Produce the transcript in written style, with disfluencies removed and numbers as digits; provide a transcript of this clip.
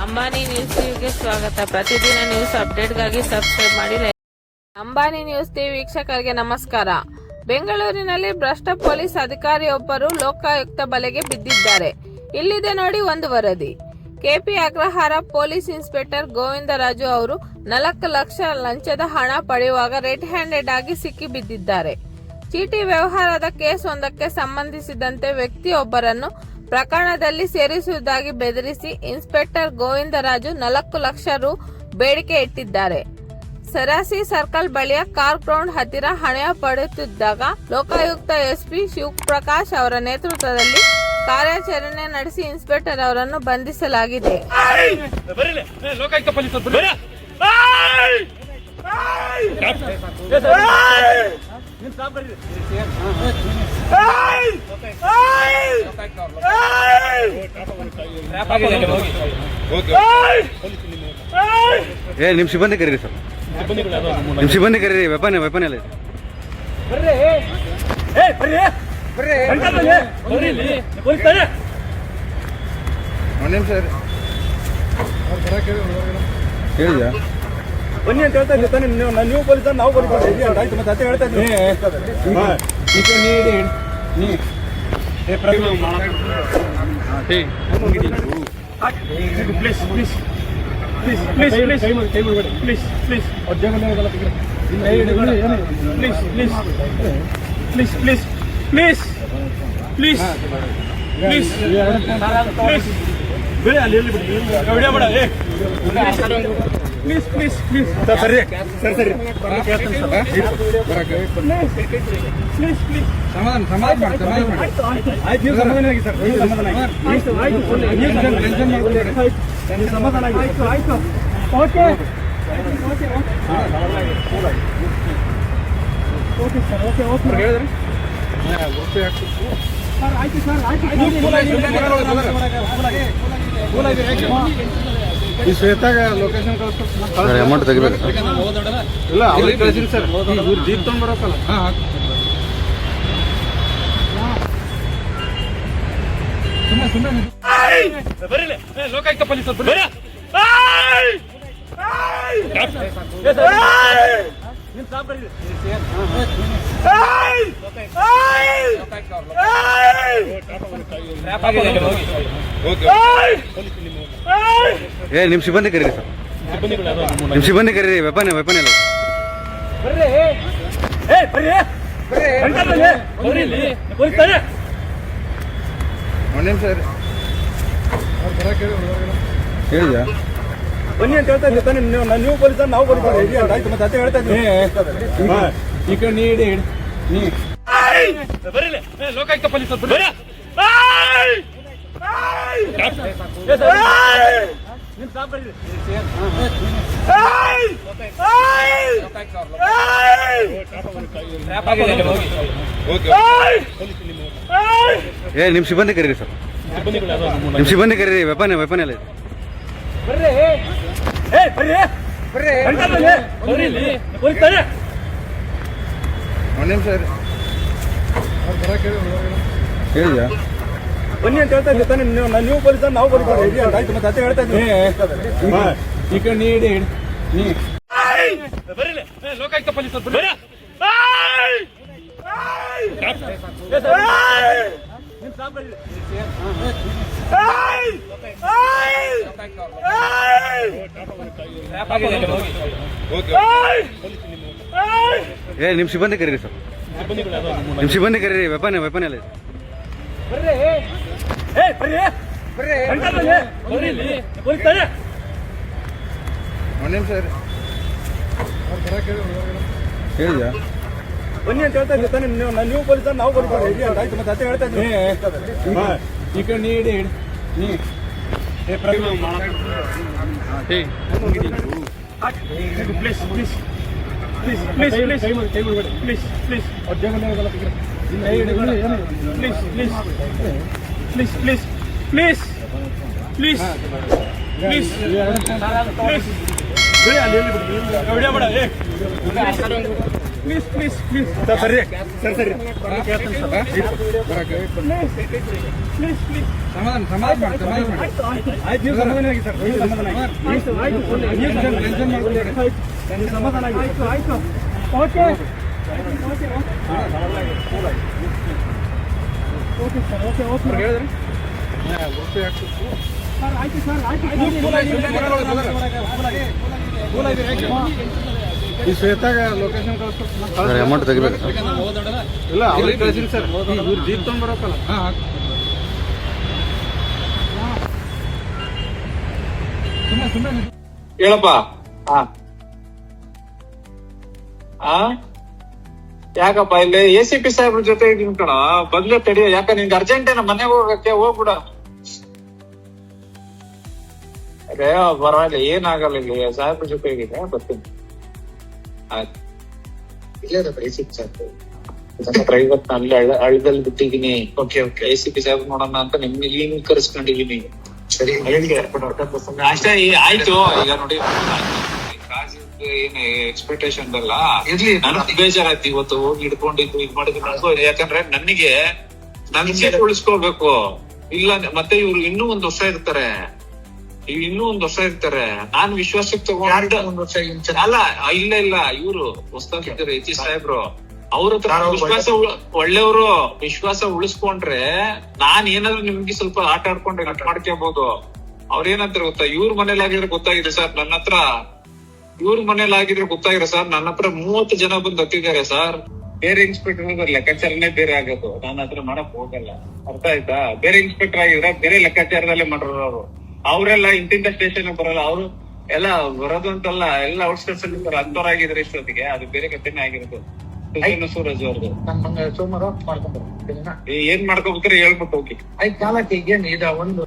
Ambani news ಟಿವಿಗೆ ಸ್ವಾಗತ. ಪ್ರತಿದಿನ ನ್ಯೂಸ್ ಅಪ್ಡೇಟ್ಗಾಗಿ ಸಬ್ಸ್ಕ್ರೈಬ್ ಮಾಡಿ. ಅಂಬಾನಿ ನ್ಯೂಸ್ ಟಿವಿ ವೀಕ್ಷಕರಿಗೆ ನಮಸ್ಕಾರ. ಬೆಂಗಳೂರಿನಲ್ಲಿ ಭ್ರಷ್ಟ ಪೊಲೀಸ್ ಅಧಿಕಾರಿಯೊಬ್ಬರು ಲೋಕಾಯುಕ್ತ ಬಲೆಗೆ ಬಿದ್ದಿದ್ದಾರೆ. ಇಲ್ಲಿದೆ ನೋಡಿ ಒಂದು ವರದಿ. KP Agrahara police inspector Govindaraju ಅವರು 4 ಲಕ್ಷ ಲಂಚದ ಹಣ ಪಡೆಯುವಾಗ ರೆಡ್ ಹ್ಯಾಂಡೆಡ್ ಆಗಿ ಸಿಕ್ಕಿ ಬಿದ್ದಿದ್ದಾರೆ. ಚೀಟಿ ವ್ಯವಹಾರದ ಕೇಸ್ ಒಂದಕ್ಕೆ ಸಂಬಂಧಿಸಿದಂತೆ ವ್ಯಕ್ತಿಯೊಬ್ಬರನ್ನು ಪ್ರಕರಣದಲ್ಲಿ ಸೇರಿಸುವುದಾಗಿ ಬೆದರಿಸಿ ಇನ್ಸ್ಪೆಕ್ಟರ್ ಗೋವಿಂದರಾಜು 4 ಲಕ್ಷ ರು ಬೇಡಿಕೆ ಇಟ್ಟಿದ್ದಾರೆ. ಸರಾಸಿ ಸರ್ಕಲ್ ಬಳಿಯ ಕಾರ್ ಗ್ರೌಂಡ್ ಹತ್ತಿರ ಹಣ ಪಡೆಯುತ್ತಿದ್ದಾಗ ಲೋಕಾಯುಕ್ತ ಎಸ್ಪಿ ಶಿವಪ್ರಕಾಶ್ ಅವರ ನೇತೃತ್ವದಲ್ಲಿ ಕಾರ್ಯಾಚರಣೆ ನಡೆಸಿ ಇನ್ಸ್ಪೆಕ್ಟರ್ ಅವರನ್ನು ಬಂಧಿಸಲಾಗಿದೆ. ನಿಮ್ ಸಿಬ್ಬಂದಿ ಕರೀರಿ ಸರ್, ನಿಮ್ ಸಿಬ್ಬಂದಿ ಕರೀರಿ. ವೆಪನ್ ಎಲ್ಲ ಇದೆ. ಹೇಳಿದ್ಯಾ ಬನ್ನಿ ಅಂತ ಹೇಳ್ತಾ ಇದ್ದೆ. ನೀವು ಪೊಲೀಸ್ ನಾವು ಪೊಲೀಸ್ ಆಯ್ತು. ಮತ್ತೆ ಅದೇ ಹೇಳ್ತಾ ಇದ್ದೀನಿ. ಈ ಶ್ವೇತಾಗ ಲೊಕೇಶನ್ ಅಮೌಂಟ್ ತೆಗಿಬೇಕು. ಇಲ್ಲ ಅವ್ರಿಗೆ ಕಳಿಸಿನಿ ಸರ್. ಇವ್ರು ಜೀಪ್ ತಗೊಂಡ್ ಬರೋಕಲ್ಲ. ಲೋಕಾಯುಕ್ತ ಪೊಲೀಸ್ ನಿಮ್ ಸಿಬ್ಬಂದಿ ಕರೀರಿ ಸರ್, ನಿಮ್ ಸಿಬ್ಬಂದಿ ಕರೀರಿ. ವೆಪನ್ ಎಲ್ಲ ಇದೆ. ಹೇಳಿದ್ಯಾ ಬನ್ನಿ ಅಂತ ಹೇಳ್ತಾ ಇದ್ದೆ. ನೀವು ಪೊಲೀಸ್ ನಾವು ಪೊಲೀಸ್ ಆಯ್ತು. ಮತ್ತೆ ಅದೇ ಹೇಳ್ತಾ ಇದ್ದೀನಿ. ಈ ಕಡೆ ನೀಡಿ ಲೋಕಾಯುಕ್ತ ಪೊಲೀಸ್ ನಿಮ್ ಸಿಬ್ಬಂದಿ ಕರೀರಿ ಸರ್, ನಿಮ್ ಸಿಬ್ಬಂದಿ ಕರೀರಿ. ವೆಪನ್ ಎಲ್ಲ ಇದೆ. ಹೇಳಿದ್ಯಾ ಬನ್ನಿ ಅಂತ ಹೇಳ್ತಾ ಇದ್ದೆ. ನೀವು ಪೊಲೀಸ್ ನಾವು ಪೊಲೀಸ್ ಆಯ್ತು. ಮತ್ತೆ ಅದೇ ಹೇಳ್ತಾ ಇದ್ದೀನಿ. ಈ ಕಡೆ ನೀಡಿ ಲೋಕಾಯುಕ್ತ ಪೊಲೀಸ್ ನಿಮ್ ಸಿಬ್ಬಂದಿ ಕರೀರಿ ಸರ್, ನಿಮ್ ಸಿಬ್ಬಂದಿ ಕರೀರಿ. ವೆಪನ್ ಎಲ್ಲ ಇದೆ. ಹೇಳಿದ್ಯಾ ಬನ್ನಿ ಅಂತ ಹೇಳ್ತಾ ಇದ್ದೆ. ನೀವು ಪೊಲೀಸ್ ನಾವು ಪೊಲೀಸ್ ಆಯ್ತು. ಮತ್ತೆ ಅದೇ ಹೇಳ್ತಾ ಇದ್ದೀನಿ. ಈ ಕಡೆ ನೀಡಿ ಸರಿ ಸರಿ ಸರಿ ಸಮಾಧಾನ ಆಯ್ತು, ನೀವು ಸಮಾಧಾನ ಆಗಿ ಸರ್, ನೀವು ಸಮಾಧಾನ ಆಗಿ. ನೀವು ಟೆನ್ಷನ್ ಮಾಡ್ಕೊಬೇಡಿ. ನೀವು ಸಮಾಧಾನ ಆಗಿ. ಓಕೆ ಸರ್, ಓಕೆ ಹೇಳಿದ್ರಿ ಸರ್, ಆಯ್ತು ಸರ್, ಈ ಶ್ವೇತಾಗ ಲೊಕೇಶನ್ ಸರ್ ಅಮೌಂಟ್ ತೆಗಿಬೇಕು ಇಲ್ಲ ಅವ್ರಿಗೆ ಕಳಿಸಿನಿ ಸರ್, ಇವ್ರು ಜೀಪ್ ತೊಗೊಂಡ್ಬರಕ್ಕಲ್ಲ. ಹೇಳಪ್ಪ. ಯಾಕಪ್ಪ ಇಲ್ಲಿ ACP ಸಾಹೇಬ್ರ ಜೊತೆ ಇದೀನಿ ಕಣ, ಬಂದ್ರೆ ತಡಿ. ಯಾಕ ನಿನ್ಗೆ ಅರ್ಜೆಂಟ್ ಏನ ಮನೆಗೆ ಹೋಗಕ್ಕೆ? ಹೋಗ್ಬಿಡ. ಅದೇ ಬರಲ್ಲ, ಏನಾಗಲ್ಲ. ಇಲ್ಲಿ ಸಾಹೇಬ್ರ ಜೊತೆ ಇದೀನಿ, ಬರ್ತೀನಿ. ಆಯ್ತು. ಇಲ್ಲೇ ACP ಸಾಹೇಬ್ ಇವತ್ತು ಅಲ್ಲಿ ಹಳ್ಳದಲ್ಲಿ ಬಿಟ್ಟಿದೀನಿ. ACP ಸಾಹೇಬ್ ನೋಡೋಣ ಅಂತ ನಿಮ್ಗೆ ಕರೆಸ್ಕೊಂಡಿದೀನಿ. ಸರಿ, ಅಷ್ಟೇ. ಆಯ್ತು. ಈಗ ನೋಡಿ, ಏನ್ ಎಕ್ಸ್ಪೆಕ್ಟೇಷನ್ ಅಲ್ಲ ಇರ್ಲಿ. ನನಗ್ ಬೇಜಾರಾಯ್ತು ಇವತ್ತು ಹೋಗಿ ಹಿಡ್ಕೊಂಡಿದ್ದು ಇದ್ ಮಾಡಿದ್ದು. ಯಾಕಂದ್ರೆ ನನಗೆ ಉಳಿಸ್ಕೋಬೇಕು. ಇಲ್ಲ ಮತ್ತೆ ಇವ್ರು ಇನ್ನೂ ಒಂದ್ ವರ್ಷ ಇರ್ತಾರೆ, ನಾನ್ ವಿಶ್ವಾಸಕ್ಕೆ ತಗೊಂಡು ಅಲ್ಲ. ಇಲ್ಲ ಇವ್ರು ಹೊಸದಾಗಿದ್ದಾರೆ HC ಸಾಹೇಬ್ರು. ಅವ್ರ ಹತ್ರ ಒಳ್ಳೆಯವರು ವಿಶ್ವಾಸ ಉಳಿಸ್ಕೊಂಡ್ರೆ ನಾನ್ ಏನಾದ್ರು ನಿಮ್ಗೆ ಸ್ವಲ್ಪ ಆಟ ಆಡ್ಕೊಂಡ್ರೆ ಮಾಡ್ಕೋಬಹುದು. ಅವ್ರೇನಂತಾರೆ ಗೊತ್ತಾ, ಇವ್ರ ಮನೇಲಿ ಆಗಿದ್ರೆ ಗೊತ್ತಾಗಿದೆ ಸರ್, ನನ್ನ ಹತ್ರ 30 ಜನ ಬಂದು ಹತ್ತಿದ್ದಾರೆ ಸರ್. ಬೇರೆ ಇನ್ಸ್ಪೆಕ್ಟರ್ ಲೆಕ್ಕಾಚಾರನೇ ಬೇರೆ ಆಗೋದು. ನನ್ನ ಹತ್ರ ಮಾಡಕ್ ಹೋಗಲ್ಲ. ಅರ್ಥ ಆಯ್ತಾ? ಬೇರೆ ಇನ್ಸ್ಪೆಕ್ಟರ್ ಆಗಿದ್ರೆ ಬೇರೆ ಲೆಕ್ಕಾಚಾರದಲ್ಲೇ ಮಾಡೋರು ಅವ್ರು. ಅವರೆಲ್ಲ ಇಂತಿಂತ ಸ್ಟೇಷನ್ ಬರಲ್ಲ. ಅವ್ರು ಎಲ್ಲ ಬರೋದು ಅಂತಲ್ಲ, ಎಲ್ಲ ಔಟ್ಸ್ಕರ್ಟ್ಸ್ ಅಲ್ಲಿ ಅಂತವ್ರಾಗಿದ್ರೆ ಇಷ್ಟೊತ್ತಿಗೆ ಅದು ಬೇರೆ ಕಥೆನೇ ಆಗಿರೋದು. ಸೂರಜ್ ಅವ್ರದ್ದು ಸೋಮವಾರ ಮಾಡ್ಕೊಂಡ್ಬರ್ತೀನಿ. ಏನ್ ಮಾಡ್ಕೋಬೇಕಾರೆ ಹೇಳ್ಬಿಟ್ಟು ಹೋಗಿ. ಆಯ್ತು, ಕಾಲಕ್ಕೆ ಈಗ ಒಂದು